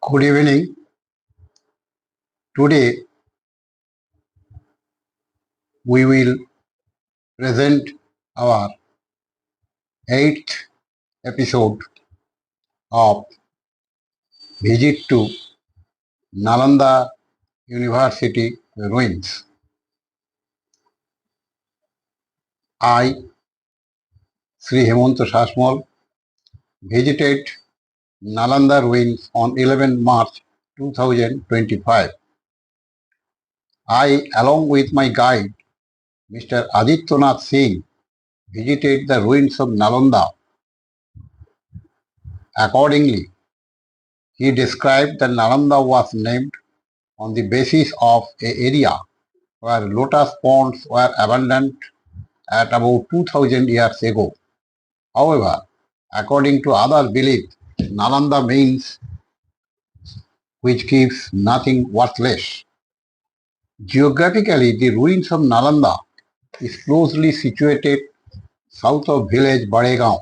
Good evening. Today we will present our eighth episode of visit to Nalanda University ruins. I, Sri Hemanta Shashmal, visited Nalanda ruins on 11 March 2025. I, along with my guide, Mr. Adityanath Singh, visited the ruins of Nalanda. Accordingly, he described that Nalanda was named on the basis of an area where lotus ponds were abundant at about 2000 years ago. However, according to other beliefs, Nalanda means which gives nothing worthless. Geographically, the ruins of Nalanda is closely situated south of village Baregaon,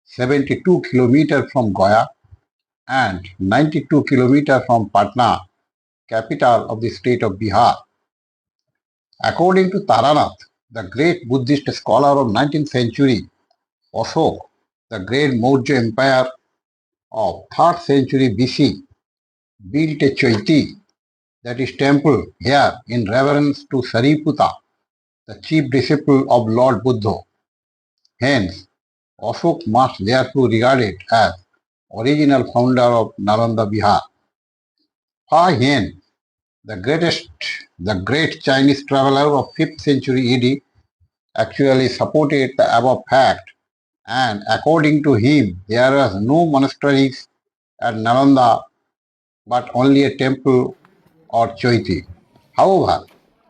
72 km from Gaya and 92 km from Patna, capital of the state of Bihar. According to Taranath, the great Buddhist scholar of 19th century, Ashok, the great Maurya Empire of 3rd century BC, built a chaiti, that is temple, here in reverence to Sariputta, the chief disciple of Lord Buddha. Hence, Ashok must therefore be regarded as original founder of Nalanda Bihar. Fa Hien, the great Chinese traveler of 5th century AD, actually supported the above fact, and according to him, there was no monasteries at Nalanda but only a temple or chaiti. However,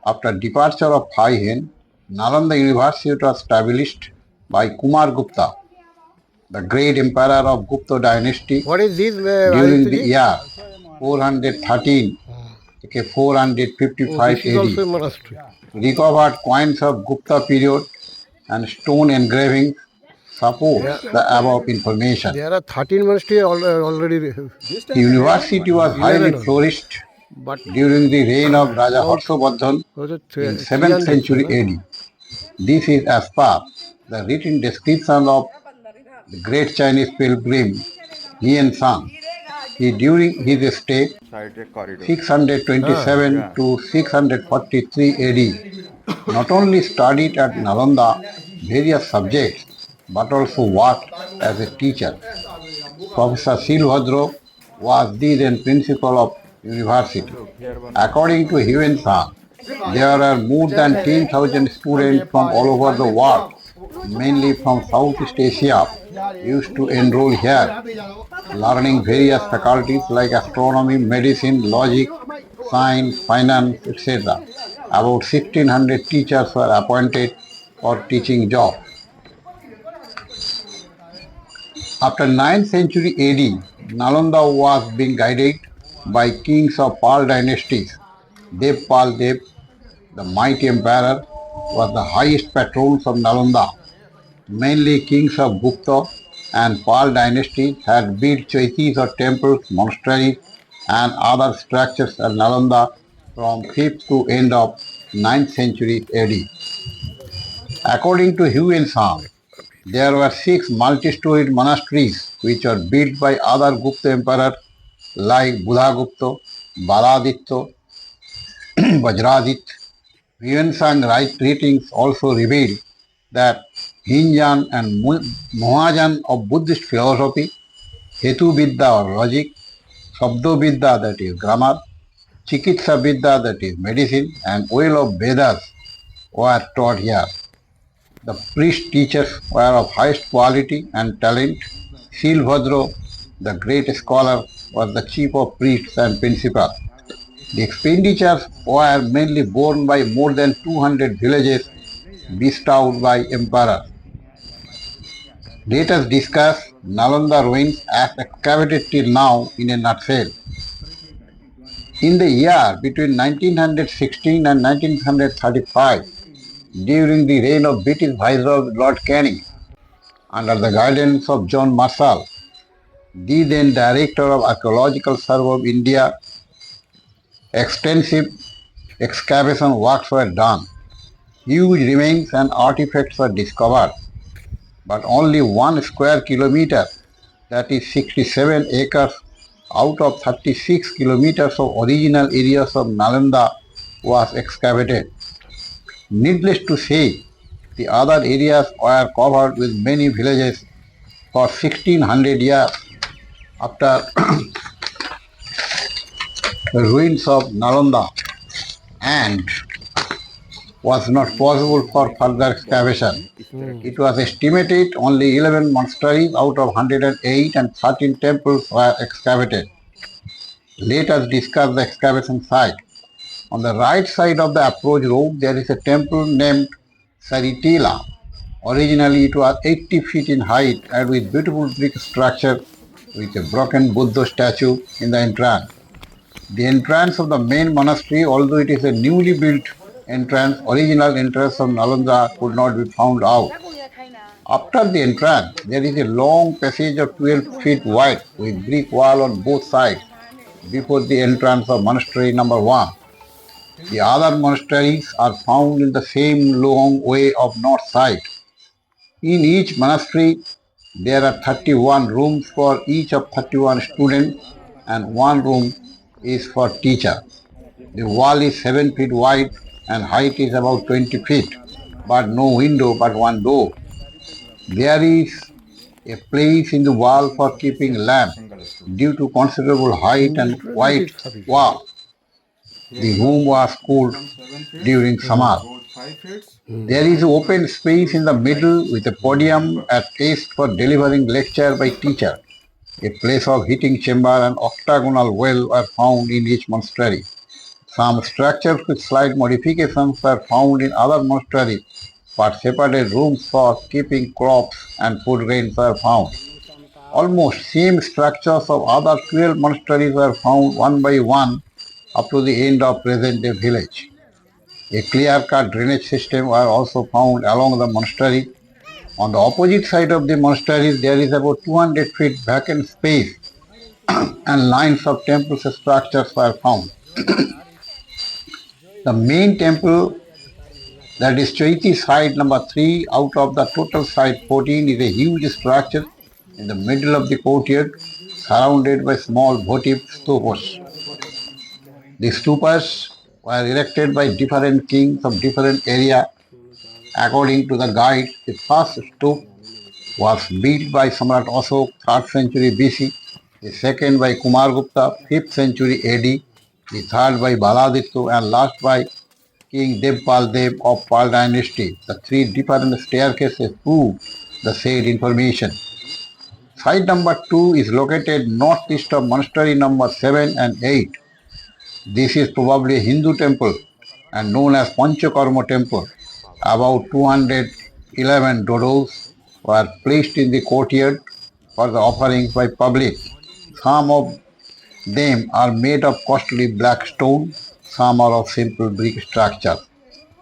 after departure of Hien, Nalanda University was established by Kumar Gupta, the great emperor of Gupta dynasty. What is this? During the year 413 to 455 This is also a AD. monastery. Recovered coins of Gupta period and stone engravings support the above information. There are 13 monasteries already. The university was highly 11 only. flourished But during the reign of Raja about Harshavardhan was it in 7th 300? century AD. This is as per the written description of the great Chinese pilgrim Hien Sang. He during his stay 627 to 643 AD not only studied at Nalanda various subjects but also worked as a teacher. Professor Silvadro was the then principal of university. According to Huen Sang, there are more than 10,000 students from all over the world, mainly from Southeast Asia, used to enroll here, learning various faculties like astronomy, medicine, logic, science, finance, etc. About 1600 teachers were appointed for teaching jobs. After 9th century AD, Nalanda was being guided by kings of Pal dynasties. Devpal Dev, the mighty emperor, was the highest patrons of Nalanda. Mainly kings of Gupta and Pal dynasties had built chaitis or temples, monasteries, and other structures at Nalanda from 5th to end of 9th century AD. According to Huen Sang, there were 6 multi-storied monasteries which were built by other Gupta emperors like Buddhagupta, Baladitya, Vajradit. Huen Sang writings also reveal that Hinjan and Mohajan of Buddhist philosophy, Hetu Vidya or logic, Sabdo Vidya that is grammar, Chikitsa Vidya that is medicine, and oil of Vedas were taught here. The priest teachers were of highest quality and talent. Silvadro, the great scholar, was the chief of priests and principal. The expenditures were mainly borne by more than 200 villages bestowed by emperor. Let us discuss Nalanda ruins as excavated till now in a nutshell. In the year between 1916 and 1935, during the reign of British Viceroy Lord Canning, under the guidance of John Marshall, The then director of Archaeological Survey of India, extensive excavation works were done. Huge remains and artifacts were discovered, but only 1 square kilometer, that is 67 acres, out of 36 kilometers of original areas of Nalanda was excavated. Needless to say, the other areas were covered with many villages for 1600 years. After the ruins of Nalanda and was not possible for further excavation. It was estimated only 11 monasteries out of 108 and 13 temples were excavated. Let us discuss the excavation site. On the right side of the approach road, there is a temple named Saritila. Originally, it was 80 feet in height and with beautiful brick structure with a broken Buddha statue in the entrance. The entrance of the main monastery, although it is a newly built entrance, original entrance of Nalanda could not be found out. After the entrance, there is a long passage of 12 feet wide with brick wall on both sides before the entrance of monastery number 1. The other monasteries are found in the same long way of north side. In each monastery, there are 31 rooms for each of 31 students and one room is for teacher. The wall is 7 feet wide and height is about 20 feet, but no window but one door. There is a place in the wall for keeping lamp. Due to considerable height and This white is sufficient. wall, the room was cooled during summer. There is open space in the middle with a podium at east for delivering lecture by teacher. A place of heating chamber and octagonal well were found in each monastery. Some structures with slight modifications were found in other monasteries, but separate rooms for keeping crops and food grains were found. Almost same structures of other 12 monasteries were found one by one up to the end of present-day village. A clear-cut drainage system were also found along the monastery. On the opposite side of the monastery, there is about 200 feet vacant space and lines of temple structures were found. The main temple, that is Chaiti site number 3 out of the total site 14, is a huge structure in the middle of the courtyard surrounded by small votive stupas. The stupas were erected by different kings of different area. According to the guide, the first stupa was built by Samrat Ashok, 3rd century BC, the second by Kumargupta, 5th century AD, the third by Baladitya, and last by King Devpal Dev of Pal dynasty. The three different staircases prove the said information. Site number 2 is located northeast of monastery number 7 and 8. This is probably a Hindu temple and known as Panchakarma temple. About 211 dodos were placed in the courtyard for the offerings by public. Some of them are made of costly black stone, some are of simple brick structure.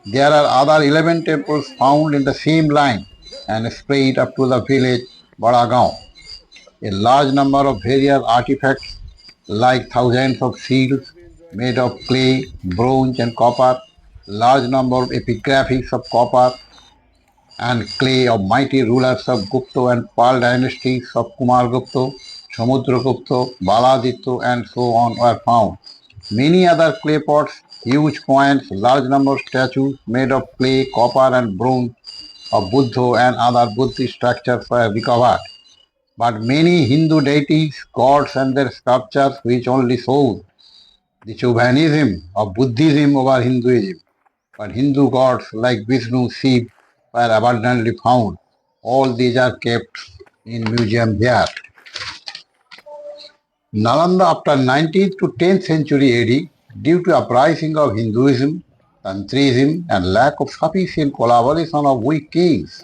There are other 11 temples found in the same line and spread up to the village Badagaon. A large number of various artifacts like thousands of seals made of clay, bronze and copper, large number of epigraphies of copper and clay of mighty rulers of Gupta and Pal dynasties of Kumargupta, Samudragupta, Baladitya and so on were found. Many other clay pots, huge coins, large number of statues made of clay, copper and bronze of Buddha and other Buddhist structures were recovered. But many Hindu deities, gods and their sculptures which only show the chauvinism of Buddhism over Hinduism. But Hindu gods like Vishnu, Shiva were abundantly found. All these are kept in museum here. Nalanda after 19th to 10th century AD, due to uprising of Hinduism, Tantrism and lack of sufficient collaboration of weak kings,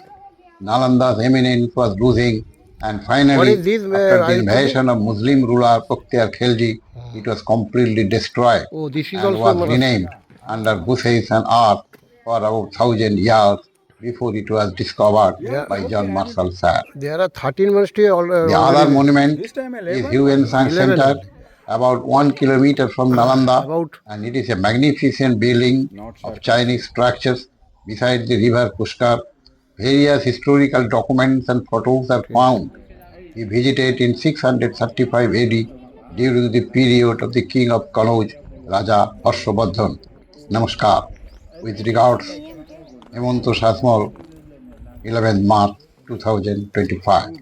Nalanda's eminence was losing and What is finally, this, after the Ayush? invasion of Muslim ruler Pukhtiar Khilji, it was completely destroyed Oh, this is and also a was monastery. renamed under bushes and earth for about 1,000 years before it was discovered Yeah. by John Marshall Saar. There are 13 monasteries The already other there. monument This time is 11 or Huyen Sang 11 Center, only. about 1 kilometer from Nalanda, About and it is a magnificent building not of circus. Chinese structures beside the river Pushkar. Various historical documents and photos are found. He visited in 635 AD during the period of the king of Kanauj, Raja Harshavardhan. Namaskar. With regards, Hemanto Shasmal, 11th March 2025.